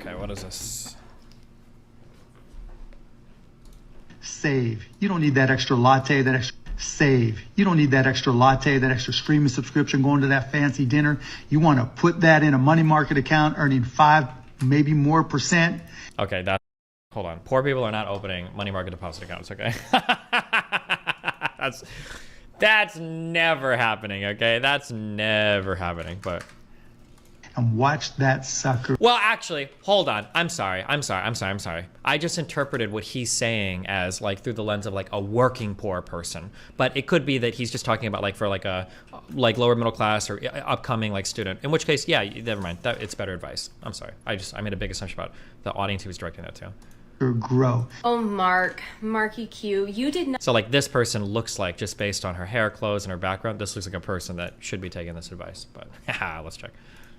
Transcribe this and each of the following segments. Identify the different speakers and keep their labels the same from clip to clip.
Speaker 1: Okay, what is this?
Speaker 2: Save. You don't need that extra latte, that extra save. You don't need that extra latte, that extra streaming subscription, going to that fancy dinner. You want to put that in a money market account, earning 5, maybe more %.
Speaker 1: Okay, hold on. Poor people are not opening money market deposit accounts, okay? That's never happening, okay? That's never happening, but...
Speaker 2: And watch that sucker.
Speaker 1: Well, actually, hold on. I'm sorry. I just interpreted what he's saying as like through the lens of like a working poor person. But it could be that he's just talking about like for like a lower middle class or upcoming like student. In which case, yeah, never mind. It's better advice. I'm sorry. I made a big assumption about the audience he was directing that to.
Speaker 2: Grow.
Speaker 3: Oh, Marky Q, you did not.
Speaker 1: So like this person looks like, just based on her hair, clothes, and her background, this looks like a person that should be taking this advice. But let's check.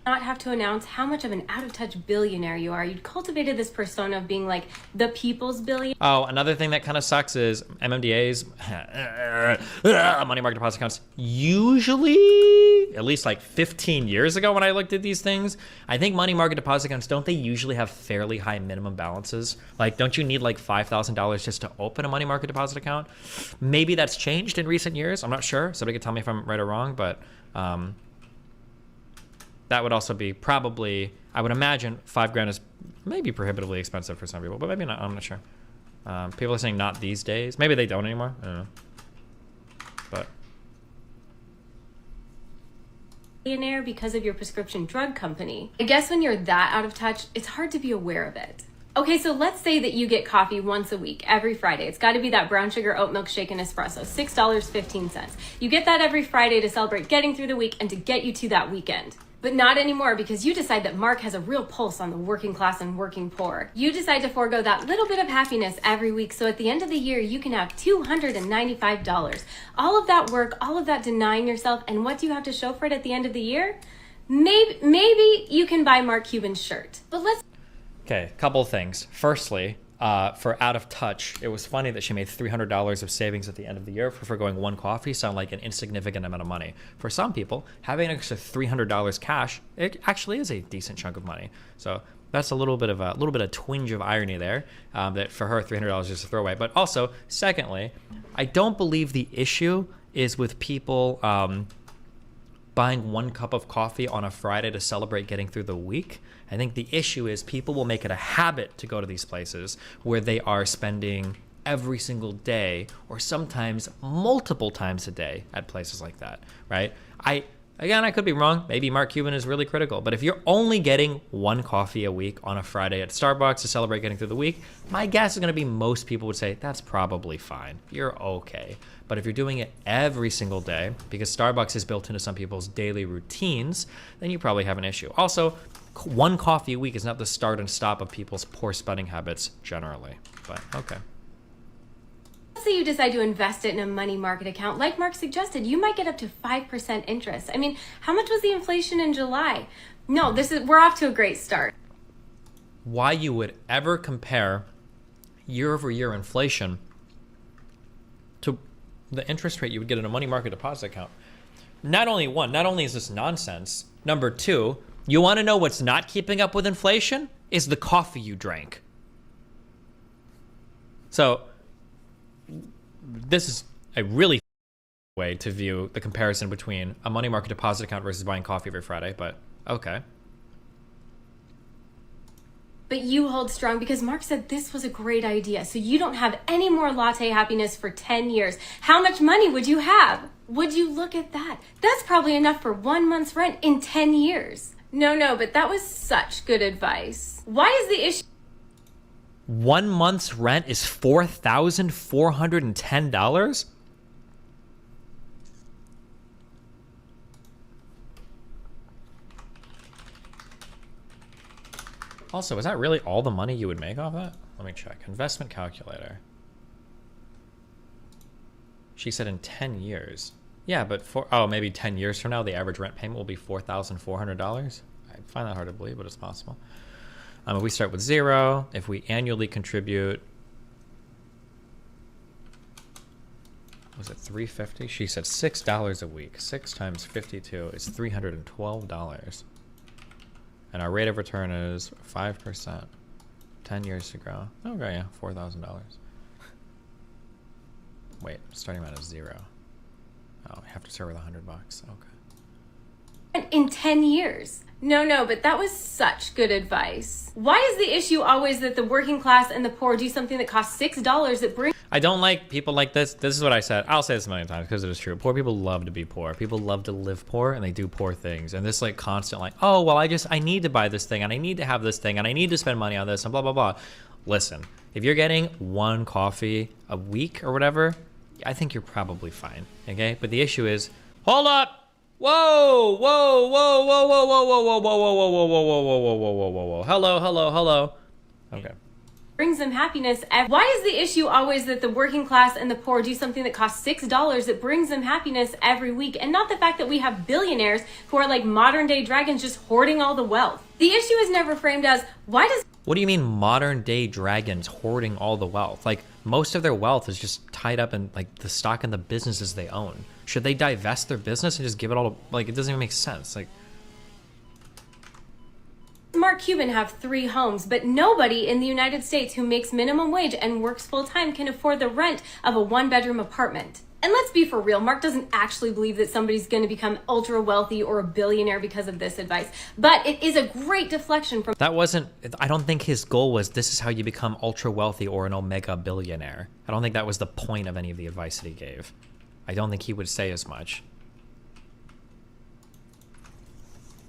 Speaker 3: Not have to announce how much of an out-of-touch billionaire you are. You'd cultivated this persona of being like the people's billionaire.
Speaker 1: Oh, another thing that kind of sucks is MMDAs, money market deposit accounts, usually, at least like 15 years ago when I looked at these things, I think money market deposit accounts, don't they usually have fairly high minimum balances? Like, don't you need like $5,000 just to open a money market deposit account? Maybe that's changed in recent years. I'm not sure. Somebody can tell me if I'm right or wrong, but... that would also be probably, I would imagine $5,000 is maybe prohibitively expensive for some people, but maybe not, I'm not sure. People are saying not these days. Maybe they don't anymore, I don't know. But.
Speaker 3: Billionaire because of your prescription drug company. I guess when you're that out of touch, it's hard to be aware of it. Okay, so let's say that you get coffee once a week, every Friday. It's gotta be that brown sugar oat milk shake and espresso, $6.15. You get that every Friday to celebrate getting through the week and to get you to that weekend. But not anymore, because you decide that Mark has a real pulse on the working class and working poor. You decide to forego that little bit of happiness every week, so at the end of the year, you can have $295. All of that work, all of that denying yourself, and what do you have to show for it at the end of the year? Maybe you can buy Mark Cuban's shirt. But let's...
Speaker 1: Okay, couple of things. Firstly, for out of touch, it was funny that she made $300 of savings at the end of the year for going one coffee. Sound like an insignificant amount of money. For some people, having an extra $300 cash, it actually is a decent chunk of money. So that's a little bit of twinge of irony there. That for her, $300 is just a throwaway. But also, secondly, I don't believe the issue is with people buying one cup of coffee on a Friday to celebrate getting through the week. I think the issue is people will make it a habit to go to these places where they are spending every single day or sometimes multiple times a day at places like that, right? Again, I could be wrong. Maybe Mark Cuban is really critical, but if you're only getting one coffee a week on a Friday at Starbucks to celebrate getting through the week, my guess is gonna be most people would say, that's probably fine. You're okay. But if you're doing it every single day, because Starbucks is built into some people's daily routines, then you probably have an issue. Also, one coffee a week is not the start and stop of people's poor spending habits generally, but okay.
Speaker 3: Let's say you decide to invest it in a money market account. Like Mark suggested, you might get up to 5% interest. I mean, how much was the inflation in July? No, we're off to a great start.
Speaker 1: Why you would ever compare year-over-year inflation to the interest rate you would get in a money market deposit account? Not only is this nonsense, number two, you want to know what's not keeping up with inflation? Is the coffee you drank. So this is a really way to view the comparison between a money market deposit account versus buying coffee every Friday, but okay.
Speaker 3: But you hold strong because Mark said this was a great idea, so you don't have any more latte happiness for 10 years. How much money would you have? Would you look at that? That's probably enough for 1 month's rent in 10 years. No, but that was such good advice. Why is the issue?
Speaker 1: 1 month's rent is $4,410? Also, is that really all the money you would make off that? Let me check. Investment calculator. She said in 10 years. Yeah, but maybe 10 years from now, the average rent payment will be $4,400. I find that hard to believe, but it's possible. If we start with 0, if we annually contribute, was it $350? She said $6 a week. 6 times 52 is $312. And our rate of return is 5%. 10 years to grow. Okay, yeah, $4,000. Wait, starting amount is 0. Oh, you have to start with $100. Okay.
Speaker 3: In 10 years. No, but that was such good advice. Why is the issue always that the working class and the poor do something that costs $6 that brings...
Speaker 1: I don't like people like this. This is what I said. I'll say this a million times because it is true. Poor people love to be poor. People love to live poor and they do poor things. And this like constant like, oh, well, I need to buy this thing and I need to have this thing and I need to spend money on this and blah, blah, blah. Listen, if you're getting 1 coffee a week or whatever, I think you're probably fine. Okay. But the issue is, hold up. Whoa, whoa, whoa, whoa, whoa, whoa, whoa, whoa, whoa, whoa, whoa, whoa, whoa, whoa, whoa, whoa, whoa, whoa, whoa. Hello. Okay.
Speaker 3: Brings them happiness. Why is the issue always that the working class and the poor do something that costs $6 that brings them happiness every week, and not the fact that we have billionaires who are like modern day dragons just hoarding all the wealth? The issue is never framed as, why does...
Speaker 1: What do you mean modern day dragons hoarding all the wealth? Like most of their wealth is just tied up in like the stock in the businesses they own. Should they divest their business and just give it all to, like, it doesn't even make sense. Like,
Speaker 3: Mark Cuban have 3 homes, but nobody in the United States who makes minimum wage and works full-time can afford the rent of a 1-bedroom apartment. And let's be for real, Mark doesn't actually believe that somebody's going to become ultra wealthy or a billionaire because of this advice, but it is a great deflection from...
Speaker 1: That wasn't, I don't think his goal was this is how you become ultra wealthy or an omega billionaire. I don't think that was the point of any of the advice that he gave. I don't think he would say as much.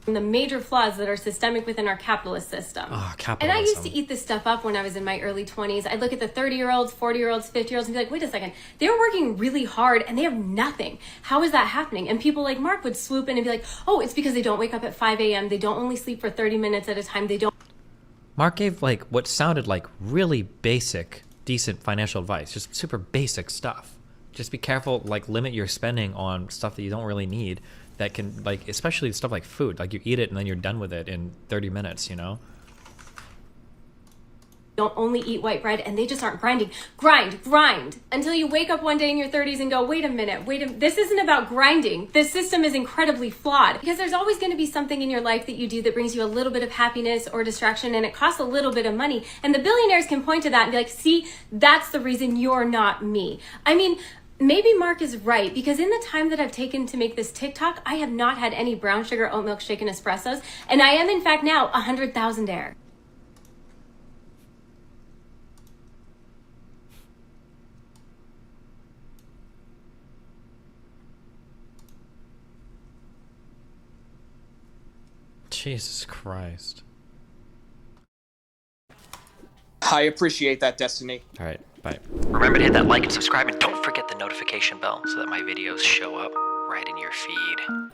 Speaker 3: The major flaws that are systemic within our capitalist system.
Speaker 1: Oh, capitalism.
Speaker 3: And I used to eat this stuff up when I was in my early 20s. I'd look at the 30-year-olds, 40-year-olds, 50-year-olds and be like, wait a second, they're working really hard and they have nothing. How is that happening? And people like Mark would swoop in and be like, oh, it's because they don't wake up at 5 a.m. They don't only sleep for 30 minutes at a time. They don't...
Speaker 1: Mark gave like what sounded like really basic, decent financial advice. Just super basic stuff. Just be careful, like limit your spending on stuff that you don't really need. That can, like, especially stuff like food. Like you eat it and then you're done with it in 30 minutes, you know?
Speaker 3: Don't only eat white bread and they just aren't grinding. Grind until you wake up one day in your 30s and go, wait a minute, this isn't about grinding. This system is incredibly flawed because there's always going to be something in your life that you do that brings you a little bit of happiness or distraction and it costs a little bit of money. And the billionaires can point to that and be like, see, that's the reason you're not me. I mean, maybe Mark is right because in the time that I've taken to make this TikTok, I have not had any brown sugar oat milk shaken espressos. And I am in fact now 100,000-aire.
Speaker 1: Jesus Christ.
Speaker 4: I appreciate that, Destiny.
Speaker 1: All right, bye. Remember to hit that like and subscribe and don't forget the notification bell so that my videos show up right in your feed.